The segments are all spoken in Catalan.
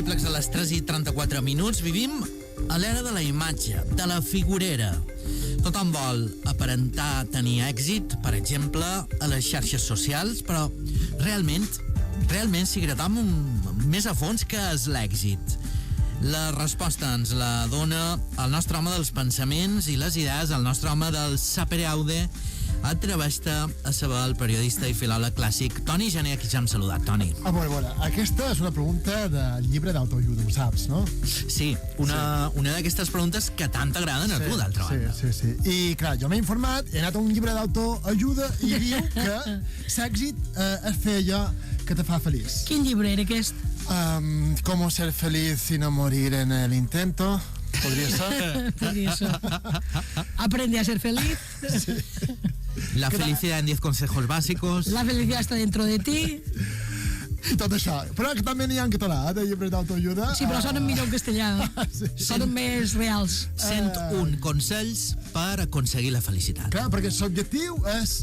Multiplex a les 3:34. Vivim a l'era de la imatge, de la figurera. Tothom vol aparentar tenir èxit, per exemple, a les xarxes socials, però realment si gratam més a fons, què és l'èxit? La resposta ens la dona el nostre home dels pensaments i les idees, el nostre home del sapere aude, entrevista a saber el periodista i filòleg clàssic Toni Gené, aquí ja hem saludat. Toni. A veure, aquesta és una pregunta del llibre d'autoajuda, ho saps, no? Sí, una d'aquestes preguntes que tant t'agraden a tu, d'altra banda. Sí. I clar, jo m'he informat, he anat a un llibre d'autoajuda i diu que l'èxit és fer allò que te fa feliç. Quin llibre era aquest? Cómo ser feliz y no morir en el intento. Podria ser. Podria ser. Aprende a ser feliz. Sí. La felicidad en 10 consejos básicos. La felicidad está dentro de ti. I tot això. Però que també n'hi ha en català, de llibres d'autoajuda. Sí, però sonen millor en castellà. Sí. Sonen més reals. 101 consells per aconseguir la felicitat. Clar, perquè l'objectiu és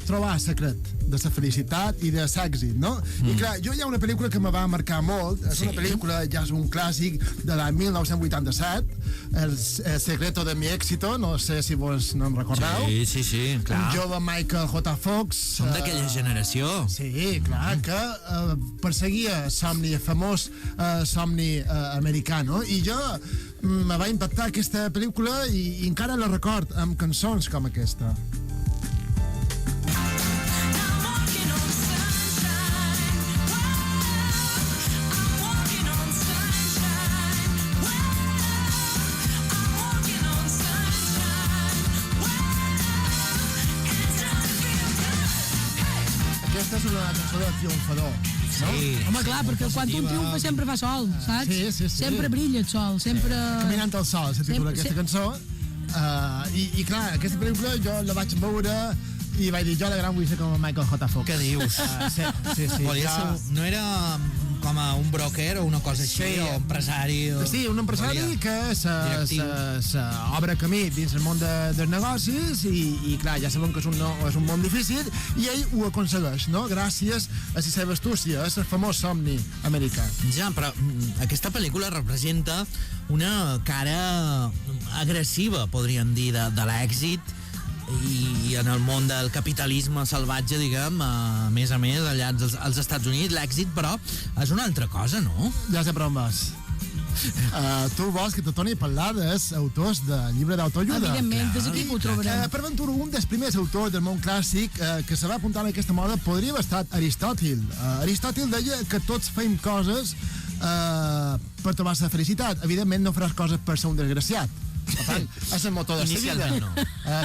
trobar el secret de la felicitat i de l'èxit, no? I clar, hi ha una pel·lícula que me va marcar molt, és una pel·lícula, ja és un clàssic de l'any 1987, El secreto de mi éxito, no sé si vos no en recordeu. Sí, clar. Un jove Michael J. Fox. Som d'aquella generació. Sí, clar, que perseguia somni, famós somni americà, no? I jo me va impactar aquesta pel·lícula i encara la record amb cançons com aquesta. Aquesta és una cançó de triomfador, no? Sí. Home, clar, perquè quan un triomfa sempre fa sol, saps? Sí. Sempre brilla el sol, sempre... Caminant al sol, se titula aquesta cançó. I clar, aquesta pel·lícula jo la vaig veure i vaig dir, jo de gran vull ser com Michael J. Fox. Què dius? Sí. No era com a un broker o una cosa així, o empresari? Sí, un empresari que s'obre camí dins el món dels negocis i clar, ja sabem que és un món difícil i ell ho aconsegueix, no? Gràcies a la seva astúcia, és el famós somni americà. Ja, però aquesta pel·lícula representa una cara agressiva, podríem dir, de l'èxit i en el món del capitalisme salvatge, diguem, a més, allà als Estats Units, l'èxit, però és una altra cosa, no? Ja sé per on vas. Tu vols que te torni a parlar dels autors del llibre d'autoajuda? Evidentment, és aquí que ho trobarem. Per ventura, un dels primers autors del món clàssic que se va apuntar a aquesta moda podria haver estat Aristòtil. Aristòtil deia que tots fem coses per trobar la felicitat. Evidentment no faràs coses per ser un desgraciat. Per tant, és el motor de la vida. No.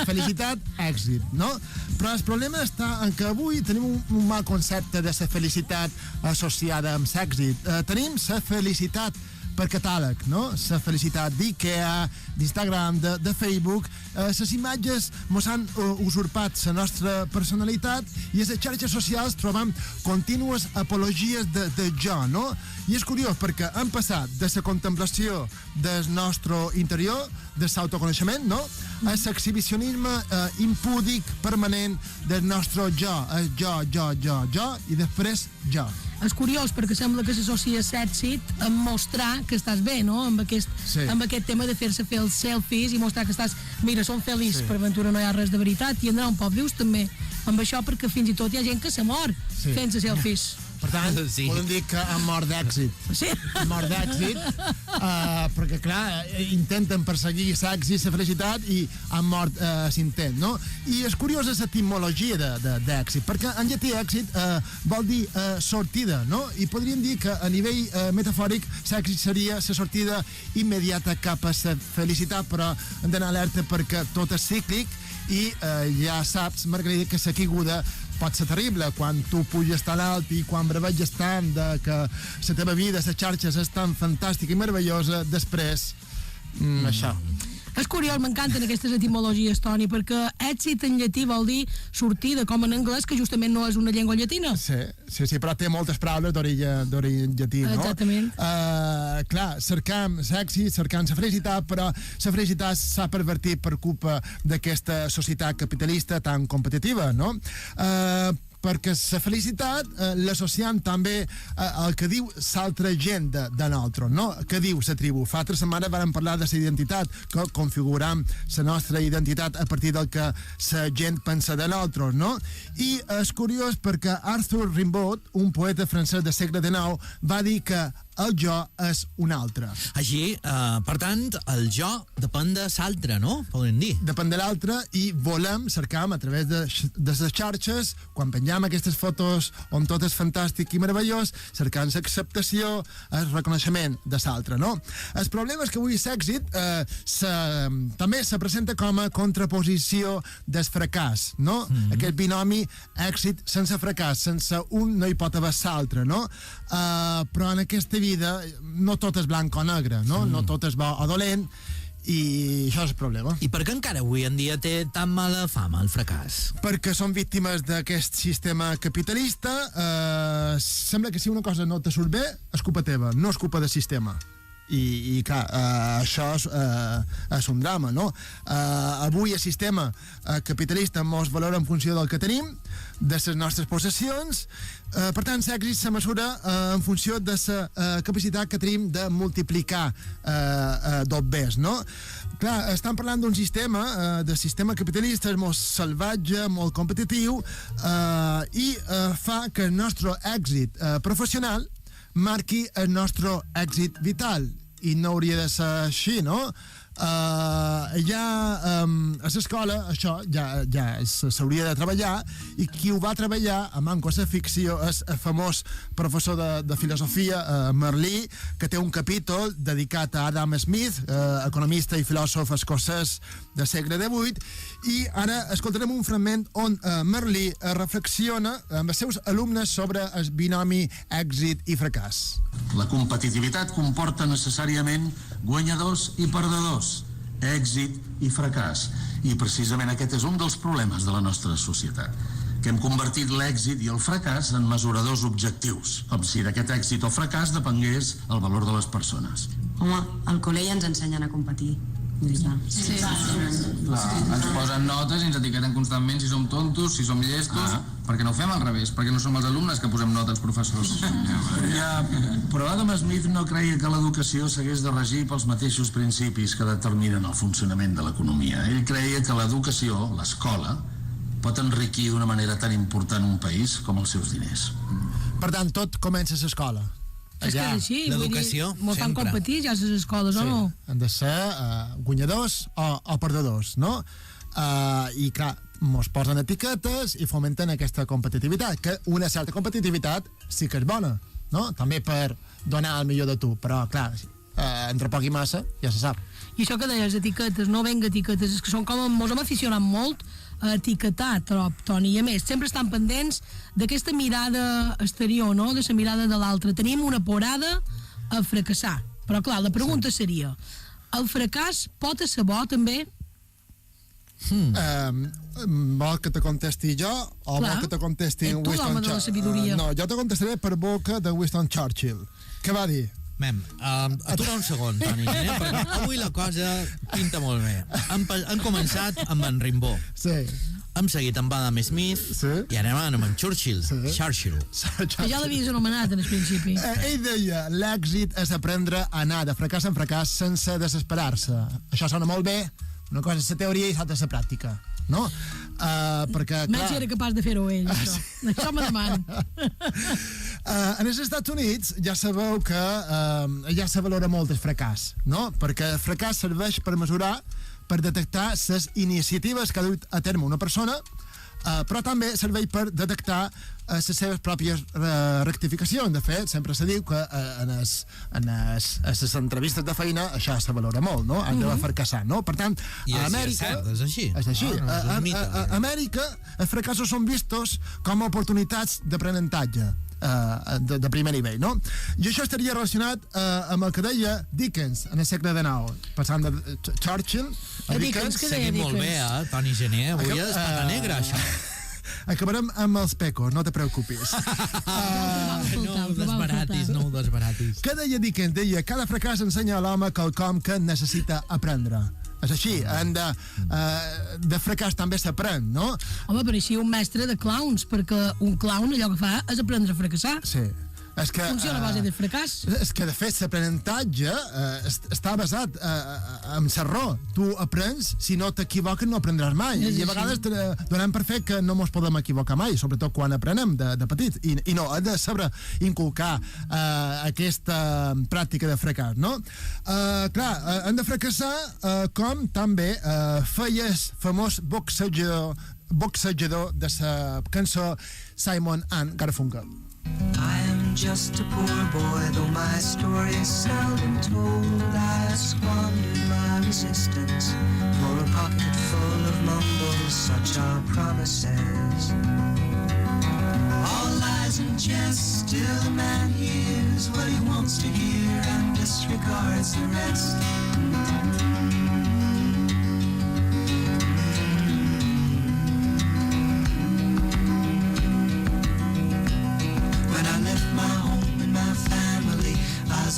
Felicitat, èxit, no? Però el problema està en que avui tenim un mal concepte de la felicitat associada amb l'èxit. Tenim la felicitat per catàleg, no? La felicitat d'IKEA, d'Instagram, de Facebook. Les imatges ens han usurpat la nostra personalitat i a les xarxes socials trobam contínues apologies de jo, no? I és curiós perquè hem passat de la contemplació del nostre interior, de l'autoconeixement, no? A l'exhibicionisme impúdic permanent del nostre jo, jo i després jo. És curiós perquè sembla que s'associa l'èxit amb mostrar que estàs bé, no? Amb aquest tema de fer-se fer els selfies i mostrar que estàs, mira, som feliç, per ventura no hi ha res de veritat, i Andreu, un poc vius també amb això, perquè fins i tot hi ha gent que s'ha mort fent-se selfies. Per tant, podem dir que han mort d'èxit. Sí. Han mort d'èxit, perquè, clar, intenten perseguir l'èxit, la felicitat, i han mort s'intent, no? I és curiós l'etimologia d'èxit, perquè en llatí èxit vol dir sortida, no? I podríem dir que a nivell metafòric l'èxit seria la sortida immediata cap a la felicitat, però hem d'anar alerta perquè tot és cíclic i ja saps, Margarida, que la caiguda pot ser terrible quan tu puges tan alt i quan breveges tant de que la teva vida, les xarxes és tan fantàstica i meravellosa, després això. És curiós, m'encanten aquestes etimologies, Toni, perquè èxit en llatí vol dir sortida, com en anglès, que justament no és una llengua llatina. Sí, però té moltes paraules d'origen llatí, no? Exactament. Clar, cercam l'èxit, cercam la felicitat, però la felicitat s'ha pervertit per culpa d'aquesta societat capitalista tan competitiva, no? perquè la felicitat l'associem també al que diu l'altra gent de nosaltres, no? Què diu la tribu? Fa 3 setmanes vam parlar de la identitat, que configuram la nostra identitat a partir del que la gent pensa de nosaltres, no? I és curiós perquè Arthur Rimbaud, un poeta francès del segle XIX, va dir que el jo és un altre. Així, per tant, el jo depèn de l'altre, no? Podem dir. Depèn de l'altre i volem, cercam a través de les xarxes, quan pengem aquestes fotos on tot és fantàstic i meravellós, cercant l'acceptació, el reconeixement de l'altre, no? El problema és que avui l'èxit també se presenta com a contraposició del fracàs, no? Aquest binomi èxit sense fracàs, sense un no hi pot haver l'altre, no? Però en aquesta vida no tot és blanc o negre, no? No tot és bo o dolent, i això és el problema. I per què encara avui en dia té tan mala fama el fracàs? Perquè són víctimes d'aquest sistema capitalista. Sembla que si una cosa no te surt bé és culpa teva, no és culpa del sistema. I clar, això és un drama, no? Avui el sistema capitalista ens valora en funció del que tenim, de les nostres possessions. Per tant, l'èxit se mesura en funció de la capacitat que tenim de multiplicar d'obvers, no? Clar, estem parlant d'un sistema, de sistema capitalista molt salvatge, molt competitiu, i fa que el nostre èxit professional marqui el nostre èxit vital, i no hauria de ser així, no? A l'escola això ja s'hauria de treballar, i qui ho va treballar a manco la ficció és el famós professor de filosofia Merlí, que té un capítol dedicat a Adam Smith, economista i filòsof escocès del segle XVIII, i ara escoltarem un fragment on Merlí reflexiona amb els seus alumnes sobre el binomi èxit i fracàs. La competitivitat comporta necessàriament guanyadors i perdedors, èxit i fracàs. I precisament aquest és un dels problemes de la nostra societat, que hem convertit l'èxit i el fracàs en mesuradors objectius, com si d'aquest èxit o fracàs depengués el valor de les persones. Home, al col·le ja ens ensenyen a competir. Sí. Ens posen notes i ens etiqueten constantment si som tontos, si som llestos, perquè no ho fem al revés, perquè no som els alumnes que posem notes als professors. Però Adam Smith no creia que l'educació s'hagués de regir pels mateixos principis que determinen el funcionament de l'economia. Ell creia que l'educació, l'escola, pot enriquir d'una manera tan important un país com els seus diners. Per tant, tot comença a l'escola. És que és així, l'educació, mos fan competir ja a les escoles, o no? Han de ser guanyadors o perdedors, no? I clar, mos posen etiquetes i fomenten aquesta competitivitat, que una certa competitivitat sí que és bona, no? També per donar el millor de tu, però clar, entre poc i massa ja se sap. I això que deies, etiquetes, no venga etiquetes, és que són com, mos hem aficionat molt a etiquetar, Toni, i a més, sempre estan pendents d'aquesta mirada exterior, no?, de la mirada de l'altre. Tenim una porada a fracassar, però clar, la pregunta seria, el fracàs pot ser bo també? Vol que te contesti jo o vol que te contesti tu, Winston l'home de la Churchill? sabidoria. No, jo te contestaré per boca de Winston Churchill. Què va dir? Mem, atura un segon, Toni, perquè avui la cosa pinta molt bé. Hem començat amb en Rimbaud. Sí. Hem seguit amb Adam Smith, sí, i ara amb en Churchill. Sí. Churchill. Que ja l'havies anomenat en el principi. Ell deia, l'èxit és aprendre a anar de fracàs en fracàs sense desesperar-se. Això sona molt bé, una cosa és la teoria i l'altra és la pràctica, no? Perquè, clar... Menys era capaç de fer-ho ell, això. Això me deman. En els Estats Units ja sabeu que ja se valora molt el fracàs, no? Perquè el fracàs serveix per mesurar, per detectar les iniciatives que ha dut a terme una persona, però també serveix per detectar les seves pròpies rectificacions. De fet, sempre se diu que en les entrevistes de feina això se valora molt, no? Han de fracassar, no? Per tant, a Amèrica... És així. És així. A Amèrica, els fracassos són vistos com a oportunitats d'aprenentatge de primer nivell, no? I això estaria relacionat amb el que deia Dickens en el segle XIX, passant de Churchill a Dickens. Seguim molt bé, Toni Gené, avui és pata negra, això. Acabarem amb els pecos, no te preocupis. No ho desbaratis. Què deia Dickens? Deia, cada fracàs ensenya a l'home quelcom que necessita aprendre. És així, de fracàs també s'aprèn, no? Home, però així un mestre de clowns, perquè un clown allò que fa és aprendre a fracassar. Sí. És que, funciona a base del fracàs. És que, de fet, l'aprenentatge està basat en l'error. Tu aprens, si no t'equivoques no aprendràs mai. I a vegades donem per fet que no ens podem equivocar mai, sobretot quan aprenem de petits. I no, hem de saber inculcar aquesta pràctica de fracàs, no? Clar, hem de fracassar com també feia el famós boxejador de la cançó Simon and Garfunkel. I am just a poor boy, though my story is seldom told. I squandered my resistance for a pocket full of mumbles, such are promises. All lies and jest, still a man hears what he wants to hear and disregards the rest.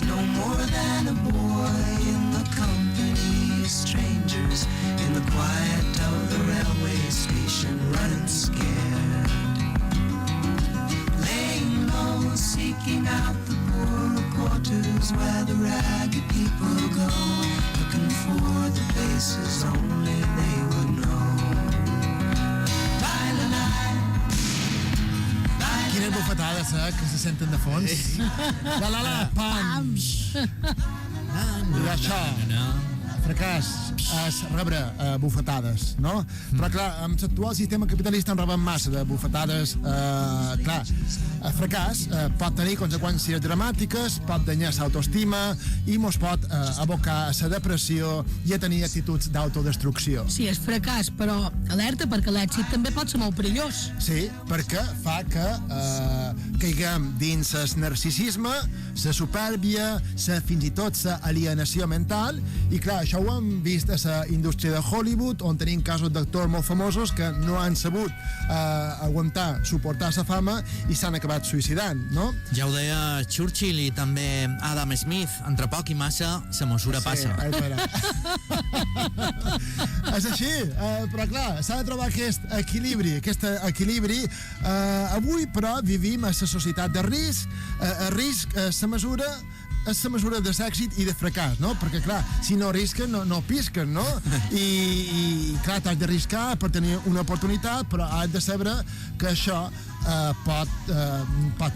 No more than a boy in the company of strangers, in the quiet of the railway station, running scared, laying low, seeking out the poorer quarters where the ragged people go, looking for the places only they would know. Quines bufetades, que se senten de fons. La, pam. I això, fracàs, és rebre bufetades, no? Però, clar, amb l'actual sistema capitalista en rebem massa de bufetades. Clar, el fracàs pot tenir conseqüències dramàtiques, pot danyar l'autoestima i mos pot abocar a la depressió i a tenir actituds d'autodestrucció. Sí, és fracàs, però alerta, perquè l'èxit també pot ser molt perillós. Sí, perquè fa que caiguem dins el narcisisme, la supèrbia, fins i tot l'alienació mental, i clar, això ho hem vist a la indústria de Hollywood, on tenim casos d'actors molt famosos que no han sabut aguantar, suportar la fama i s'han acabat suïcidant, no? Ja ho deia Churchill i també Adam Smith, entre poc i massa la mesura passa. És així, però clar, s'ha de trobar aquest equilibri. Avui, però, vivim a la societat de risc. El risc, la mesura de l'èxit i de fracàs, no? Perquè, clar, si no arrisques, no pisques, no? I clar, t'has d'arriscar per tenir una oportunitat, però has de saber que això pot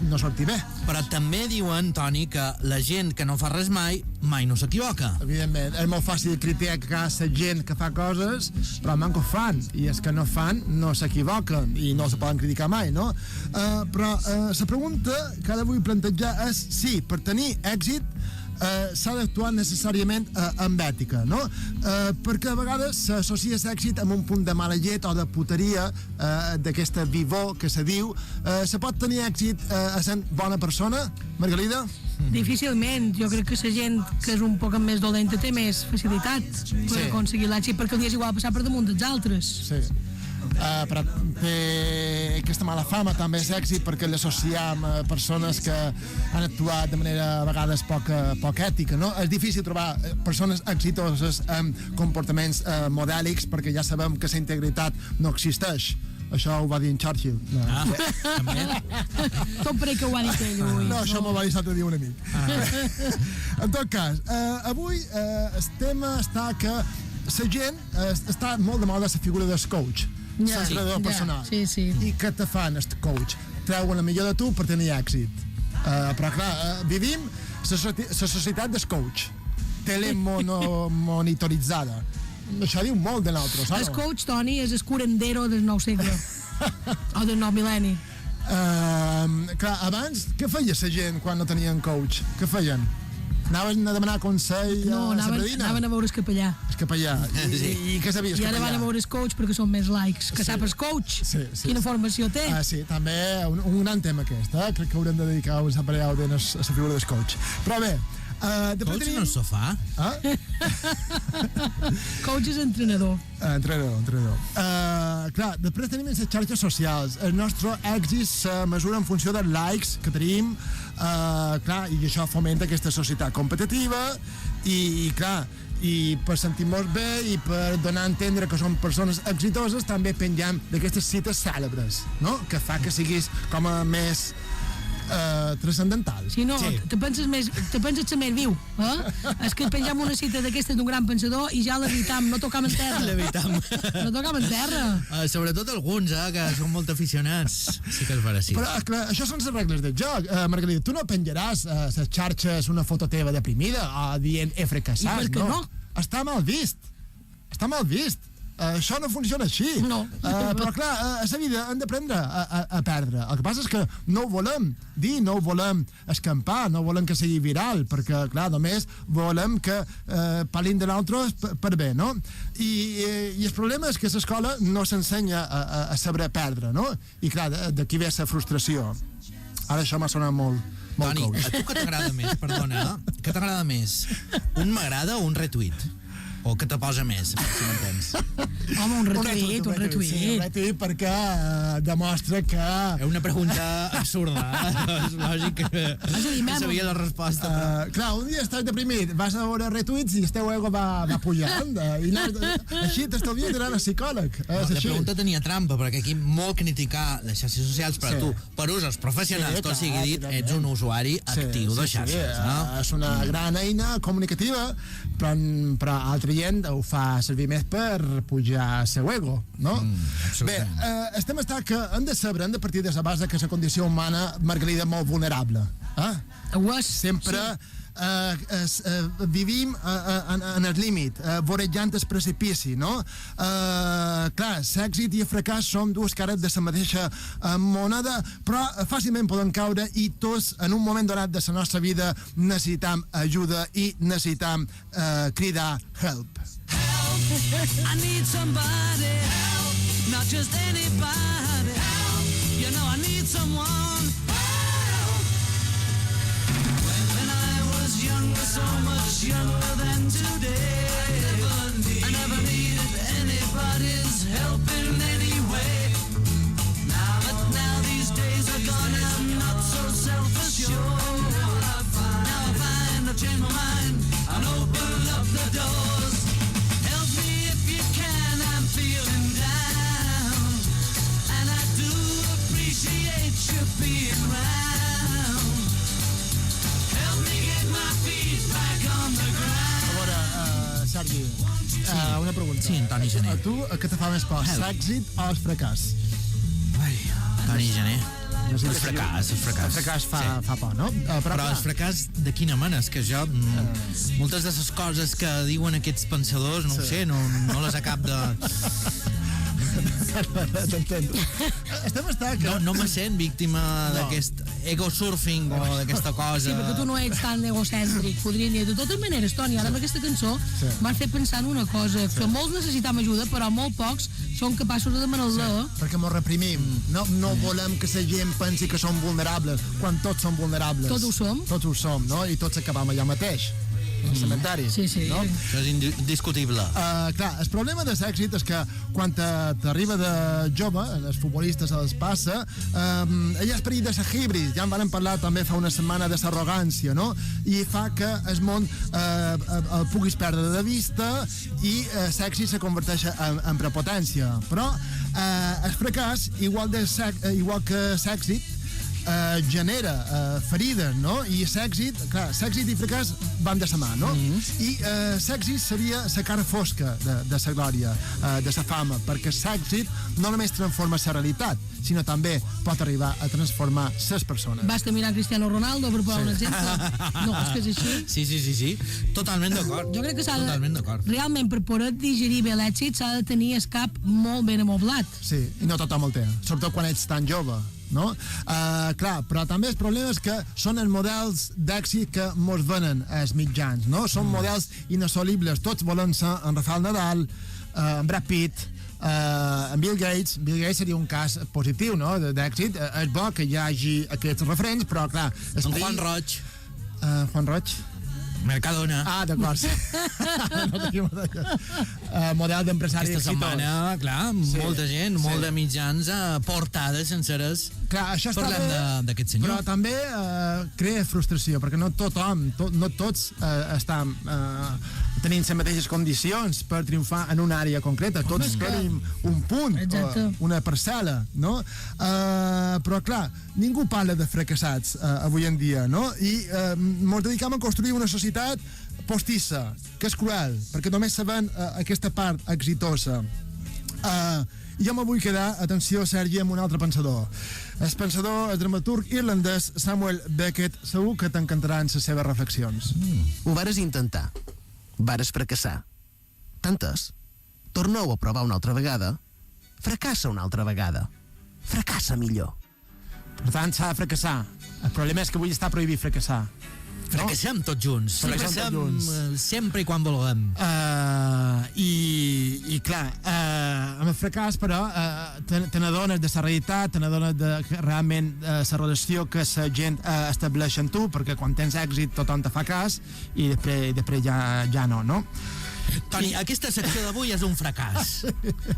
no sortir bé. Però també diuen, Toni, que la gent que no fa res mai no s'equivoca. Evidentment, és molt fàcil criticar la gent que fa coses, però manco fan, i els que no fan no s'equivoquen i no se poden criticar mai, no? Però la pregunta que ara vull plantejar és si per tenir èxit s'ha d'actuar necessàriament amb ètica, no? Perquè a vegades s'associa l'èxit amb un punt de mala llet o de puteria, d'aquesta vivor que se diu. Se pot tenir èxit sent bona persona, Margalida? Difícilment. Jo crec que la gent que és un poc més dolenta té més facilitat per aconseguir l'èxit, perquè li és igual passar per damunt dels altres. Sí. Però té aquesta mala fama també és èxit perquè l'associem a persones que han actuat de manera a vegades poc ètica, no? És difícil trobar persones exitoses amb comportaments modèlics perquè ja sabem que la integritat no existeix. Això ho va dir en Churchill. També? Tot per que ho ha dit ell avui. No, això m'ho va dir l'altre dia un amic. En tot cas, avui el tema està que la gent està molt de moda la figura del coach. L'entrenador personal. Sí. I què te fan, el coach? Treuen el millor de tu per tenir èxit. Però clar, vivim la societat del coach, telemonitoritzada. Això diu molt de nosaltres, El coach, Toni, és el curandero del nou segle. O del nou mil·lenni. Clar, abans, què feia la gent quan no tenien coach? Què feien? Anaven a demanar consell a la predina? Anaven a veure el capellà. El capellà. I què sabies, capellà? I ara van a veure el coach perquè són més laics. Que sap el coach? Quina formació té? Sí, també un gran tema aquest. Crec que haurem de dedicar un separat a la figura del coach. Però bé, Coach no és sofà? Coach és entrenador. Entrenador. Clar, després tenim les xarxes socials. El nostre èxit se mesura en funció dels likes que tenim, clar, i això fomenta aquesta societat competitiva i clar, i per sentir-nos bé i per donar a entendre que som persones exitoses també pengem d'aquestes cites cèlebres, no? Que fa que siguis com a més transcendental. Sí, no, te penses ser més viu, És que pengem una cita d'aquesta d'un gran pensador i ja l'evitam, no tocam en terra. No tocam en terra. Sobretot alguns, que són molt aficionats. Sí que és vera, sí. Però, clar, això són les regles del joc. Margarida, tu no penjaràs a les xarxes una foto teva deprimida o dient he fracassat, I per què no? Està mal vist. Això no funciona així. No. Però clar, a la vida hem d'aprendre a perdre. El que passa és que no ho volem dir, no ho volem escampar, no volem que sigui viral, perquè clar, només volem que parlin de l'altre per bé, no? I el problema és que a l'escola no s'ensenya a saber perdre, no? I clar, d'aquí ve la frustració. Ara això m'ha sonat molt Toni, coach. a tu què t'agrada més, perdona, què t'agrada més? Un m'agrada o un retweet? O què te posa més, si m'entens? Home, un retuit. Sí, un retuit perquè demostra que... És una pregunta absurda, és lògic que sabia la resposta. Clar, un dia estàs deprimit, vas a veure retuits i el teu ego va pujant, i així t'estalvies d'anar a psicòleg. La pregunta tenia trampa, perquè aquí molt criticar les xarxes socials, però tu, per usos professionals, tot sigui dit, ets un usuari actiu de xarxes, no? És una gran eina comunicativa, però altra gent ho fa servir més per pujar el seu ego, no? Bé, estem que hem de saber, hem de partir de la base que la condició humana, Margarida, és molt vulnerable. Sempre vivim en el límit, vorejant el precipici, no? Clar, l'èxit i el fracàs són dues cares de la mateixa moneda, però fàcilment poden caure i tots, en un moment donat de la nostra vida, necessitam ajuda i necessitam cridar help. I need somebody help, not just anybody help. You know I need someone help. When I was younger, so much younger than today, I never needed anybody's help in any way. Now these days are gone, I'm not so self-assured. Now I find I've changed my mind and opened up the doors. Help me if you can, I'm feeling down, and I do appreciate you being round. Help me get my feet back on the ground. A veure, Sergi, una pregunta. Sí, Toni Gené. A tu, què te fa més por, l'èxit o el fracàs? Ai, Toni Gené. El fracàs. El fracàs fa por, no? Però el fracàs de quina mena? És que jo, moltes de les coses que diuen aquests pensadors, no ho sé, no les acab de... T'entendo. No me sent víctima d'aquest ego surfing o d'aquesta cosa. Sí, perquè tu no ets tan egocèntric, podríem dir. De totes maneres, Toni, ara amb aquesta cançó m'has fet pensar en una cosa, que molts necessitam ajuda, però molt pocs són capaços de demanar-la. Perquè mos reprimim. No volem que la gent pensi que som vulnerables, quan tots som vulnerables. Tots ho som. Tots ho som, no? I tots acabam allà mateix. El cementari. Sí. No? Això és indiscutible. Clar, el problema de l'èxit és que quan t'arriba de jove, els futbolistes els passa, hi ha esperit de híbrid, ja en vam parlar també fa una setmana de l'arrogància, no? I fa que el món el puguis perdre de vista i l'èxit se converteix en prepotència. Però el fracàs, igual que l'èxit, genera ferides, no? I l'èxit i fracàs van de la mà, no? I l'èxit seria la cara fosca de la glòria, de la fama, perquè l'èxit no només transforma la realitat, sinó també pot arribar a transformar les persones. Basta mirar Cristiano Ronaldo per posar un exemple. No, és que és així. Sí. Totalment d'acord. Jo crec que realment per poder digerir bé l'èxit s'ha de tenir el cap molt ben amoblat. Sí, i no tothom el té, sobretot quan ets tan jove, no? Clar, però també el problema és que són els models d'èxit que mos venen els mitjans, no? Són models inassolibles, tots volen ser en Rafael Nadal, en Brad Pitt, en Bill Gates seria un cas positiu, no?, d'èxit. És bo que hi hagi aquests referents, però clar... En Juan Roig. Juan Roig? Mercadona. D'acord. No tenim model d'empresari Aquesta exitós. setmana, clar, molta gent, molt de mitjans portades senceres Clar, això està parlant bé, d'aquest senyor. però també crea frustració, perquè no tothom, no tots estan tenint les mateixes condicions per triomfar en una àrea concreta. Tots tenim un punt, una parcel·la, no? Però, clar, ningú parla de fracassats avui en dia, no? I ens dedicam a construir una societat postissa, que és cruel, perquè només saben aquesta part exitosa. Jo me vull quedar, atenció, Sergi, amb un altre pensador. El dramaturg irlandès Samuel Beckett, segur que t'encantaran les seves reflexions. Ho vares intentar. Vares fracassar. Tantes. Torneu a provar una altra vegada. Fracassa una altra vegada. Fracassa millor. Per tant, s'ha de fracassar. El problema és que avui està prohibit fracassar. Fracassem tots junts. Fracassem tots junts. Sempre i quan vulguem. I clar, amb el fracàs, però, te n'adones de la realitat, te n'adones de realment la relació que la gent estableix en tu, perquè quan tens èxit tothom te fa cas i després ja no, no? Toni, aquesta secció d'avui és un fracàs,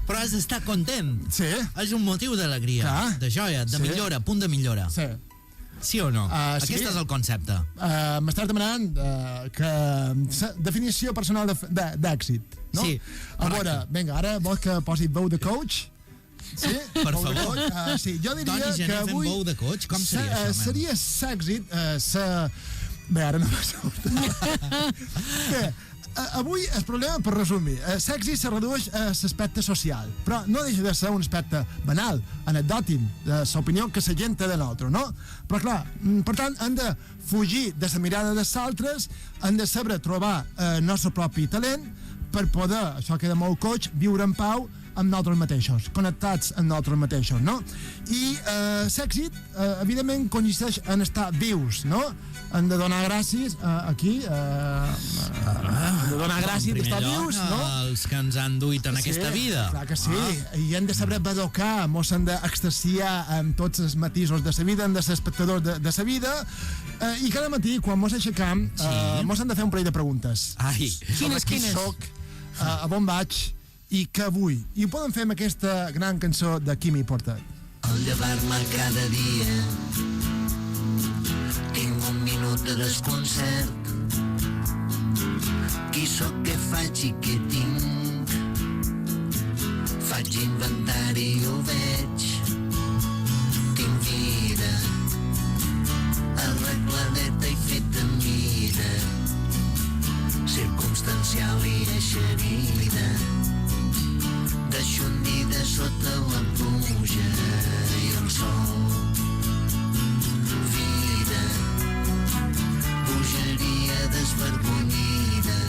però has d'estar content. Sí. És un motiu d'alegria, de joia, de millora, punt de millora. Sí. Sí o no? Sí. Aquest és el concepte. M'estàs demanant que la definició personal d'èxit, no? Sí, a veure, vinga, ara vols que posi veu de coach? Sí? Per favor. Sí, jo diria Toni Gené que fent avui... veu de coach? Com seria això, seria l'èxit, Bé, ara no m'ha sortit. Bé, avui el problema, per resumir, l'èxit se redueix a l'aspecte social, però no deixa de ser un aspecte banal, anecdòtic, de l'opinió que la gent té de l'altre, no? Però clar, per tant, hem de fugir de la mirada dels altres, hem de saber trobar el nostre propi talent per poder, això queda molt coach, viure en pau amb nosaltres mateixos, connectats amb nosaltres mateixos, no? I l'èxit, evidentment, consisteix en estar vius, no? Hem de donar gràcies aquí, hem de donar gràcies d'estar vius, no? Els que ens han duit en aquesta vida. Clar que sí, i hem de saber badocar, mos hem d'extasiar amb tots els matisos de la vida, hem de ser espectadors de la vida, i cada matí, quan mos aixecam, mos hem de fer un parell de preguntes. Ai, Quines? Qui soc, a on vaig i què vull. I ho podem fer amb aquesta gran cançó de Kimi Portet. Al llevar-me cada dia tinc un minut de desconcert. Qui sóc, què faig i què tinc? Faig inventari i ho veig. Tinc vida arregladeta i feta mida, circumstancial i eixerida. Deixo un nida sota la pluja i el sol. Vida, bogeria desvergonyida,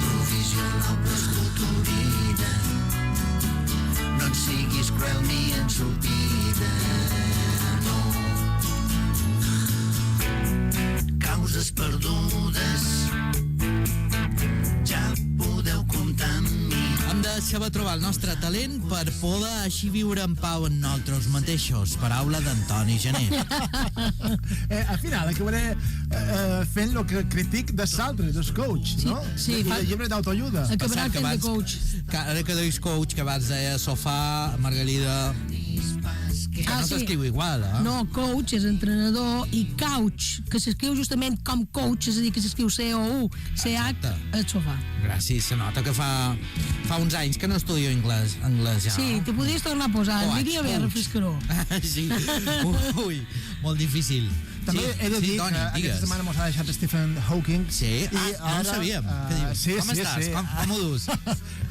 provisional preslutorida. No en siguis cruel ni ensopida, no. Causes perdudes, ja podeu comptar amb mi. hem de saber trobar el nostre talent per poder així viure en pau en nosaltres mateixos. Paraula d'Antoni Gené. Al final acabaré fent el que critic de l'altre, dels coach, no? Sí, de llibre d'autoajuda. Acabarà fent de coach. Ara que deus coach, que abans deia sofà, Margalida... Que no s'escriu igual, eh? No, coach és entrenador i couch, que s'escriu justament com coach, és a dir, que s'escriu C-O-U, C-H, el sofà. Gràcies, se nota que fa uns anys que no estudio anglès ja. Sí, te podries tornar a posar, diria bé, refrescaró. Sí, ui, molt difícil. També he de dir que aquesta setmana mos ha deixat Stephen Hawking. Sí? No ho sabíem. Com estàs? Com ho dus?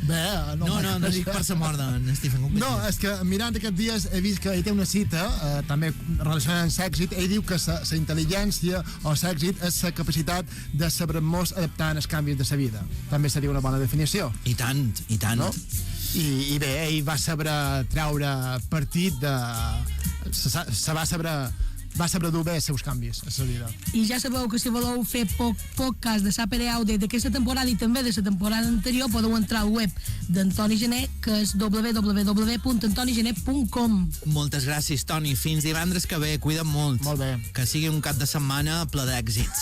Bé, no dic per la mort d'en Stephen Hawking. No, és que mirant aquests dies he vist que ell té una cita, també relacionada amb l'èxit. Ell diu que la intel·ligència o l'èxit és la capacitat de saber-nos adaptar als canvis de la vida. També seria una bona definició. I tant, i tant. No? I bé, ell va saber treure partit de... se va saber va saber dur bé els seus canvis a la vida. I ja sabeu que si voleu fer poc cas de Sapere Aude d'aquesta temporada i també de la temporada anterior, podeu entrar al web d'Antoni Gené, que és www.antonigené.com. Moltes gràcies, Toni. Fins divendres que ve. Cuida't molt. Molt bé. Que sigui un cap de setmana ple d'èxits.